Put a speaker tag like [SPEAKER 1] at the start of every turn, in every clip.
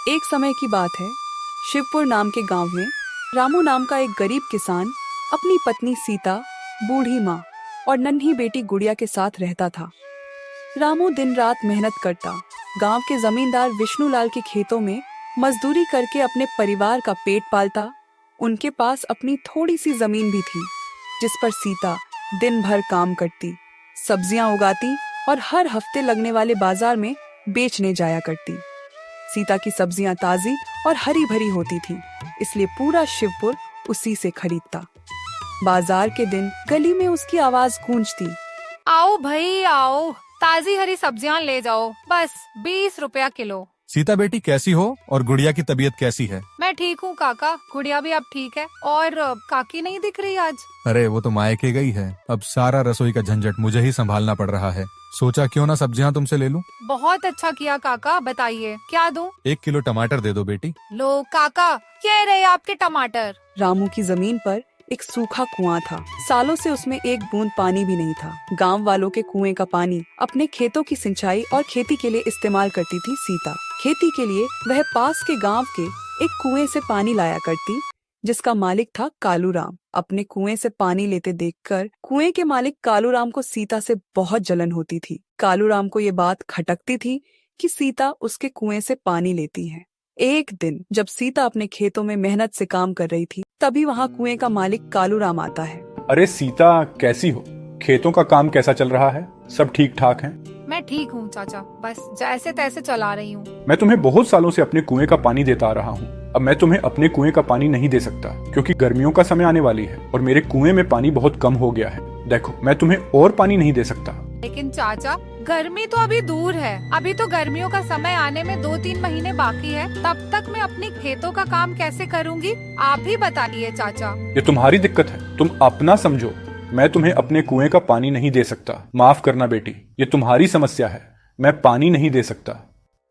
[SPEAKER 1] एक समय की बात है। शिवपुर नाम के गांव में रामू नाम का एक गरीब किसान अपनी पत्नी सीता, बूढ़ी माँ और नन्ही बेटी गुड़िया के साथ रहता था। रामू दिन रात मेहनत करता, गांव के जमींदार विष्णुलाल के खेतों में मजदूरी करके अपने परिवार का पेट पालता। उनके पास अपनी थोड़ी सी जमीन भी थी, जिस पर सीता दिन भर काम करती, सब्जियां उगाती और हर हफ्ते लगने वाले बाजार में बेचने जाया करती। सीता की सब्जियां ताजी और हरी भरी होती थीं, इसलिए पूरा शिवपुर उसी से खरीदता। बाजार के दिन गली में उसकी आवाज गूंजती।
[SPEAKER 2] आओ भाई आओ, ताजी हरी सब्जियां ले जाओ, बस 20 रुपया किलो।
[SPEAKER 3] सीता बेटी कैसी हो और गुड़िया की तबीयत कैसी है?
[SPEAKER 2] मैं ठीक हूँ काका, गुड़िया भी अब ठीक है। और काकी नहीं दिख रही आज।
[SPEAKER 3] अरे वो तो मायके गई है, अब सारा रसोई का झंझट मुझे ही संभालना पड़ रहा है। सोचा क्यों ना सब्जियां तुमसे ले लूं।
[SPEAKER 2] बहुत अच्छा किया काका, बताइए क्या दूं?
[SPEAKER 3] 1 किलो टमाटर दे दो बेटी।
[SPEAKER 2] लो काका, ये रहे आपके टमाटर।
[SPEAKER 1] रामू की जमीन पर एक सूखा कुआं था। सालों से उसमें एक बूंद पानी भी नहीं था। गांव वालों के कुएं का पानी अपने खेतों की सिंचाई और खेती के लिए इस्तेमाल करती थी सीता। खेती के लिए वह पास के गांव के एक कुएं से पानी लाया करती, जिसका मालिक था कालूराम। अपने कुएं से पानी लेते देखकर कुएं के मालिक कालूराम को सीता से बहुत जलन होती थी। कालूराम को ये बात खटकती थी कि सीता उसके कुएं से पानी लेती है। एक दिन जब सीता अपने खेतों में मेहनत से काम कर रही थी, तभी वहाँ कुएं का मालिक कालूराम आता है।
[SPEAKER 4] अरे सीता, कैसी हो? खेतों का काम कैसा चल रहा है? सब ठीक ठाक है?
[SPEAKER 2] मैं ठीक हूँ चाचा, बस जैसे तैसे चला रही हूँ।
[SPEAKER 4] मैं तुम्हें बहुत सालों से अपने कुएं का पानी देता आ रहा हूँ। अब मैं तुम्हें अपने कुएं का पानी नहीं दे सकता, क्योंकि गर्मियों का समय आने वाली है और मेरे कुएं में पानी बहुत कम हो गया है। देखो, मैं तुम्हें और पानी नहीं दे सकता।
[SPEAKER 2] लेकिन चाचा, गर्मी तो अभी दूर है। अभी तो गर्मियों का समय आने में 2-3 महीने बाकी है। तब तक मैं अपने खेतों का काम कैसे करूँगी? आप ही बताइए चाचा।
[SPEAKER 4] ये तुम्हारी दिक्कत है, तुम अपना समझो। मैं तुम्हें अपने कुएं का पानी नहीं दे सकता। माफ करना बेटी, ये तुम्हारी समस्या है। मैं पानी नहीं दे सकता।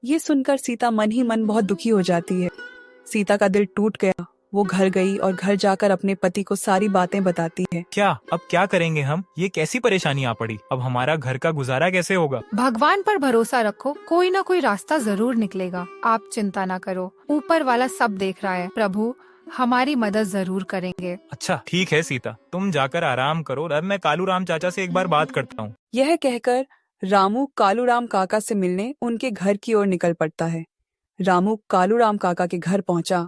[SPEAKER 1] ये सुनकर सीता मन ही मन बहुत दुखी हो जाती है। सीता का दिल टूट गया। वो घर गई और घर जाकर अपने पति को सारी बातें बताती है।
[SPEAKER 5] क्या अब क्या करेंगे हम? ये कैसी परेशानी आ पड़ी? अब हमारा घर का गुजारा कैसे होगा?
[SPEAKER 2] भगवान पर भरोसा रखो, कोई ना कोई रास्ता जरूर निकलेगा। आप चिंता ना करो, ऊपर वाला सब देख रहा है। प्रभु हमारी मदद जरूर करेंगे।
[SPEAKER 5] अच्छा ठीक है सीता, तुम जाकर आराम करो, अब मैं कालूराम चाचा से एक बार बात करता हूँ।
[SPEAKER 1] यह कहकर रामू कालूराम काका से मिलने उनके घर की ओर निकल पड़ता है। रामू कालूराम काका के घर पहुंचा।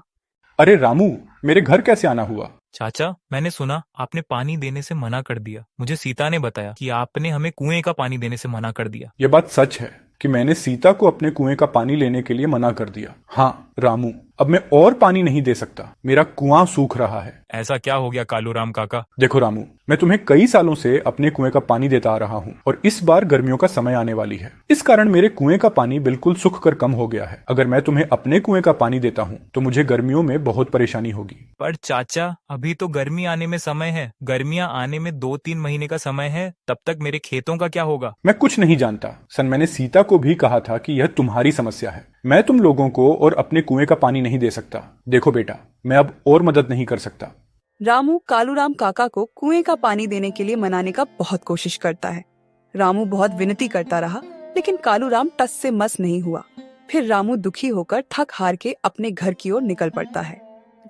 [SPEAKER 4] अरे रामू, मेरे घर कैसे आना हुआ?
[SPEAKER 5] चाचा, मैंने सुना आपने पानी देने से मना कर दिया। मुझे सीता ने बताया कि आपने हमें कुएं का पानी देने से मना कर दिया।
[SPEAKER 4] ये बात सच है कि मैंने सीता को अपने कुएं का पानी लेने के लिए मना कर दिया। हाँ रामू, अब मैं और पानी नहीं दे सकता। मेरा कुआं सूख रहा है।
[SPEAKER 5] ऐसा क्या हो गया कालूराम काका?
[SPEAKER 4] देखो रामू, मैं तुम्हें कई सालों से अपने कुएं का पानी देता आ रहा हूँ और इस बार गर्मियों का समय आने वाली है। इस कारण मेरे कुएं का पानी बिल्कुल सूख कर कम हो गया है। अगर मैं तुम्हें अपने कुएं का पानी देता हूँ तो मुझे गर्मियों में बहुत परेशानी होगी।
[SPEAKER 5] पर चाचा, अभी तो गर्मी आने में समय है। गर्मियाँ आने में 2-3 महीने का समय है। तब तक मेरे खेतों का क्या होगा?
[SPEAKER 4] मैं कुछ नहीं जानता सन। मैंने सीता को भी कहा था कि यह तुम्हारी समस्या है। मैं तुम लोगों को और अपने कुएं का पानी नहीं दे सकता। देखो बेटा, मैं अब और मदद नहीं कर सकता।
[SPEAKER 1] रामू कालूराम काका को कुएं का पानी देने के लिए मनाने का बहुत कोशिश करता है। रामू बहुत विनती करता रहा, लेकिन कालूराम टस से मस नहीं हुआ। फिर रामू दुखी होकर थक हार के अपने घर की ओर निकल पड़ता है।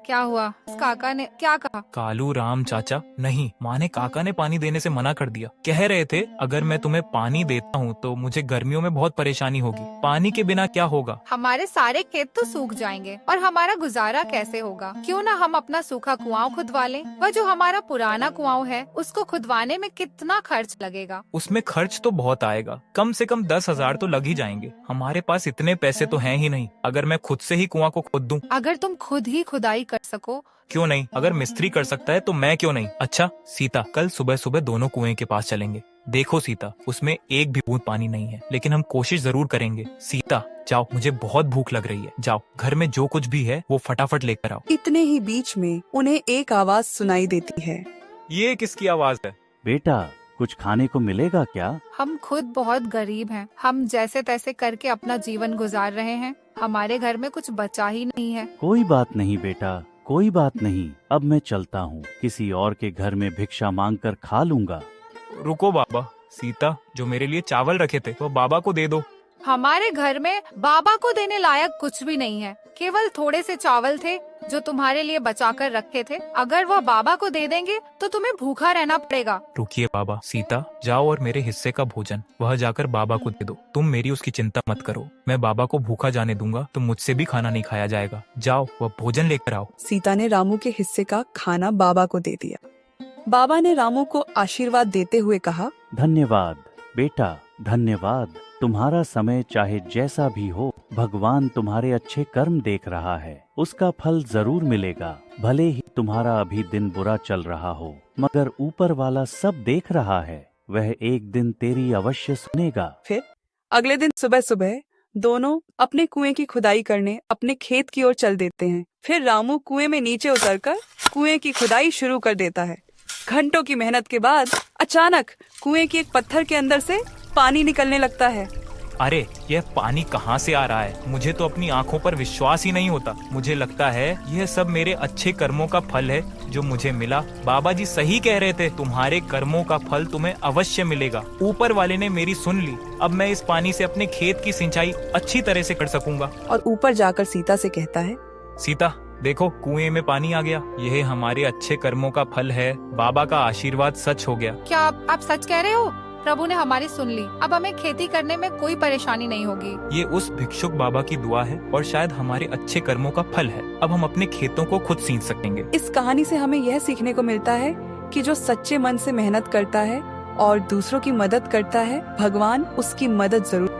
[SPEAKER 2] क्या हुआ? काका ने क्या कहा?
[SPEAKER 5] कालूराम चाचा, नहीं, माँ ने काका ने पानी देने से मना कर दिया। कह रहे थे अगर मैं तुम्हें पानी देता हूँ तो मुझे गर्मियों में बहुत परेशानी होगी। पानी के बिना क्या होगा?
[SPEAKER 2] हमारे सारे खेत तो सूख जाएंगे और हमारा गुजारा कैसे होगा? क्यों ना हम अपना सूखा कुआं खुदवा लें? वह जो हमारा पुराना कुआं है, उसको खुदवाने में कितना खर्च लगेगा?
[SPEAKER 5] उसमें खर्च तो बहुत आएगा, कम से कम 10,000 तो लग ही जाएंगे। हमारे पास इतने पैसे तो हैं ही नहीं। अगर मैं खुद से ही कुआं को खोद दूं?
[SPEAKER 2] अगर तुम खुद ही खुदाई कर सको?
[SPEAKER 5] क्यों नहीं, अगर मिस्त्री कर सकता है तो मैं क्यों नहीं। अच्छा सीता, कल सुबह सुबह दोनों कुएं के पास चलेंगे। देखो सीता, उसमें एक भी बूंद पानी नहीं है, लेकिन हम कोशिश जरूर करेंगे। सीता जाओ, मुझे बहुत भूख लग रही है। जाओ, घर में जो कुछ भी है वो फटाफट लेकर आओ।
[SPEAKER 1] इतने ही बीच में उन्हें एक आवाज सुनाई देती है।
[SPEAKER 5] ये किसकी आवाज है?
[SPEAKER 6] बेटा, कुछ खाने को मिलेगा क्या?
[SPEAKER 2] हम खुद बहुत गरीब हैं। हम जैसे तैसे करके अपना जीवन गुजार रहे हैं। हमारे घर में कुछ बचा ही नहीं है।
[SPEAKER 6] कोई बात नहीं बेटा, कोई बात नहीं। अब मैं चलता हूँ, किसी और के घर में भिक्षा मांगकर खा लूंगा।
[SPEAKER 5] रुको बाबा, सीता, जो मेरे लिए चावल रखे थे वो बाबा को दे दो।
[SPEAKER 2] हमारे घर में बाबा को देने लायक कुछ भी नहीं है। केवल थोड़े से चावल थे जो तुम्हारे लिए बचा कर रखे थे। अगर वह बाबा को दे देंगे तो तुम्हें भूखा रहना पड़ेगा।
[SPEAKER 5] रुकिए बाबा, सीता जाओ और मेरे हिस्से का भोजन वह जाकर बाबा को दे दो। तुम मेरी उसकी चिंता मत करो, मैं बाबा को भूखा जाने दूंगा तो मुझसे भी खाना नहीं खाया जाएगा। जाओ वह भोजन लेकर आओ।
[SPEAKER 1] सीता ने रामू के हिस्से का खाना बाबा को दे दिया। बाबा ने रामू को आशीर्वाद देते हुए कहा,
[SPEAKER 6] धन्यवाद बेटा, धन्यवाद। तुम्हारा समय चाहे जैसा भी हो, भगवान तुम्हारे अच्छे कर्म देख रहा है, उसका फल जरूर मिलेगा। भले ही तुम्हारा अभी दिन बुरा चल रहा हो, मगर ऊपर वाला सब देख रहा है, वह एक दिन तेरी अवश्य सुनेगा।
[SPEAKER 1] फिर अगले दिन सुबह सुबह दोनों अपने कुएं की खुदाई करने अपने खेत की ओर चल देते हैं। फिर रामू कुएं में नीचे उतरकर कुएं की खुदाई शुरू कर देता है। घंटों की मेहनत के बाद अचानक कुएं की एक पत्थर के अंदर से पानी निकलने लगता है।
[SPEAKER 5] अरे यह पानी कहाँ से आ रहा है? मुझे तो अपनी आंखों पर विश्वास ही नहीं होता। मुझे लगता है यह सब मेरे अच्छे कर्मों का फल है जो मुझे मिला। बाबा जी सही कह रहे थे, तुम्हारे कर्मों का फल तुम्हें अवश्य मिलेगा। ऊपर वाले ने मेरी सुन ली। अब मैं इस पानी से अपने खेत की सिंचाई अच्छी तरह से कर सकूंगा।
[SPEAKER 1] और ऊपर जाकर सीता से कहता है,
[SPEAKER 5] सीता देखो, कुएं में पानी आ गया। यह हमारे अच्छे कर्मों का फल है। बाबा का आशीर्वाद सच हो गया।
[SPEAKER 2] क्या आप सच कह रहे हो? प्रभु ने हमारी सुन ली। अब हमें खेती करने में कोई परेशानी नहीं होगी।
[SPEAKER 5] ये उस भिक्षुक बाबा की दुआ है और शायद हमारे अच्छे कर्मों का फल है। अब हम अपने खेतों को खुद सींच सकेंगे।
[SPEAKER 1] इस कहानी से हमें यह सीखने को मिलता है कि जो सच्चे मन से मेहनत करता है और दूसरों की मदद करता है, भगवान उसकी मदद जरूर